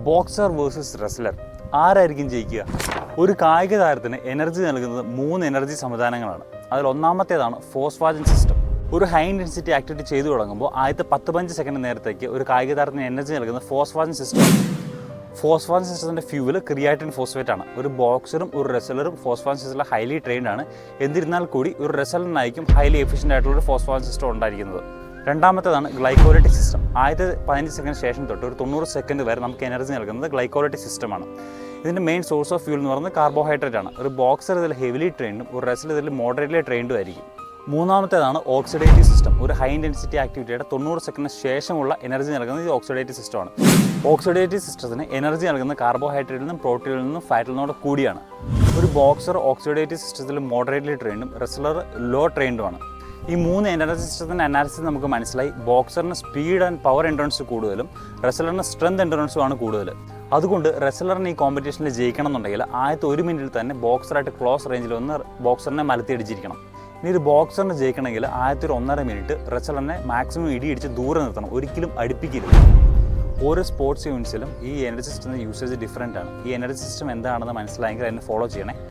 Boxer versus wrestler ആരായിരിക്കും ജയിക്കുക? ഒരു കായിക താരത്തിന് എനർജി നൽകുന്നത് 3 എനർജി സംവിധാനങ്ങളാണ്. അതിൽ ഒന്നാമത്തേതാണ് ഫോസ്ഫാജൻ സിസ്റ്റം. ഒരു ഹൈ ഇൻറ്റൻസിറ്റി ആക്ടിവിറ്റി ചെയ്തു തുടങ്ങുമ്പോൾ ആദ്യത്തെ 10-15 സെക്കൻഡ് നേരത്തേക്ക് ഒരു കായിക താരത്തിന് എനർജി നൽകുന്നത് ഫോസ്ഫാജൻ സിസ്റ്റം. ഫോസ്ഫാജൻ സിസ്റ്റത്തിൻ്റെ ഫ്യൂവൽ ക്രിയാറ്റിൻ ഫോസ്ഫേറ്റ് ആണ്. ഒരു ബോക്സറും ഒരു റെസ്ലറും ഫോസ്ഫാജൻ സിസ്റ്റത്തിൽ ഹൈലി ട്രെയിൻഡ് ആണ്. എന്നിരുന്നാൽ കൂടി ഒരു റെസ്ലറിനായിരിക്കും ഹൈലി എഫിഷ്യൻ്റ് ആയിട്ടുള്ള ഒരു ഫോസ്ഫാജൻ സിസ്റ്റം ഉണ്ടായിരിക്കുന്നത്. രണ്ടാമത്തേതാണ് ഗ്ലൈക്കോലൈറ്റിക് സിസ്റ്റം. ആദ്യത്തെ 15 സെക്കൻഡ് ശേഷം തൊട്ട് ഒരു 90 സെക്കൻഡ് വരെ നമുക്ക് എനർജി നൽകുന്നത് ഗ്ലൈക്കോലൈറ്റിക് സിസ്റ്റമാണ്. ഇതിൻ്റെ മെയിൻ സോഴ്സ് ഓഫ് ഫ്യൂൽ എന്ന് പറയുന്നത് കാർബോഹൈഡ്രേറ്റ് ആണ്. ഒരു ബോക്സർ ഇതിൽ ഹെവിലി ട്രെയിൻഡും ഒരു റെസ്ലർ ഇതിൽ മോഡറേറ്റ്ലി ട്രെയിൻഡും ആയിരിക്കും. മൂന്നാമത്തേതാണ് ഓക്സിഡേറ്റീവ് സിസ്റ്റം. ഒരു ഹൈ ഇൻറ്റൻസിറ്റി ആക്ടിവിറ്റിയുടെ 90 സെക്കൻഡ് ശേഷമുള്ള എനർജി നൽകുന്നത് ഈ ഓക്സിഡേറ്റീവ് സിസ്റ്റമാണ്. ഓക്സിഡേറ്റീവ് സിസ്റ്റത്തിന് എനർജി നൽകുന്ന കാർബോഹൈഡ്രേറ്റിൽ നിന്നും പ്രോട്ടീനിൽ നിന്നും ഫാറ്റിൽ നിന്നും കൂടിയാണ്. ഒരു ബോക്സർ ഓക്സിഡേറ്റീവ് സിസ്റ്റത്തിൽ മോഡറേറ്റ്ലി ട്രെയിൻഡും റെസ്ലർ ലോ ട്രെയിൻഡുമാണ്. ഈ 3 എനർജി സിസ്റ്റത്തിൻ്റെ അനാലിസിസ് നമുക്ക് മനസ്സിലായി. ബോക്സറിന് സ്പീഡ് ആൻഡ് പവർ എൻഡുറൻസ് കൂടുതലും റെസ്ലറിന് സ്ട്രെങ്ത് എൻഡുറൻസുമാണ് കൂടുതൽ. അതുകൊണ്ട് റെസ്ലറിന് ഈ കോമ്പറ്റീഷനിൽ ജയിക്കണം എന്നുണ്ടെങ്കിൽ ആദ്യത്തെ 1 മിനിറ്റിൽ തന്നെ ബോക്സറായിട്ട് ക്ലോസ് റേഞ്ചിൽ വന്ന് ബോക്സറിനെ മലത്തിയടിച്ചിരിക്കണം. ഇനി ഒരു ബോക്സറിന് ജയിക്കണമെങ്കിൽ ആദ്യത്തെ 1.5 മിനിറ്റ് റെസ്ലറിനെ മാക്സിമം ഇടിയിടിച്ച് ദൂരെ നിർത്തണം, ഒരിക്കലും അടുപ്പിക്കരുത്. ഓരോ സ്പോർട്സ് യൂണിറ്റ്സിലും ഈ എനർജി സിസ്റ്റത്തിൻ്റെ യൂസേജ് ഡിഫറൻ്റ് ആണ്. ഈ എനർജി സിസ്റ്റം എന്താണെന്ന് മനസ്സിലായെങ്കിൽ അതിനെ ഫോളോ ചെയ്യണേ.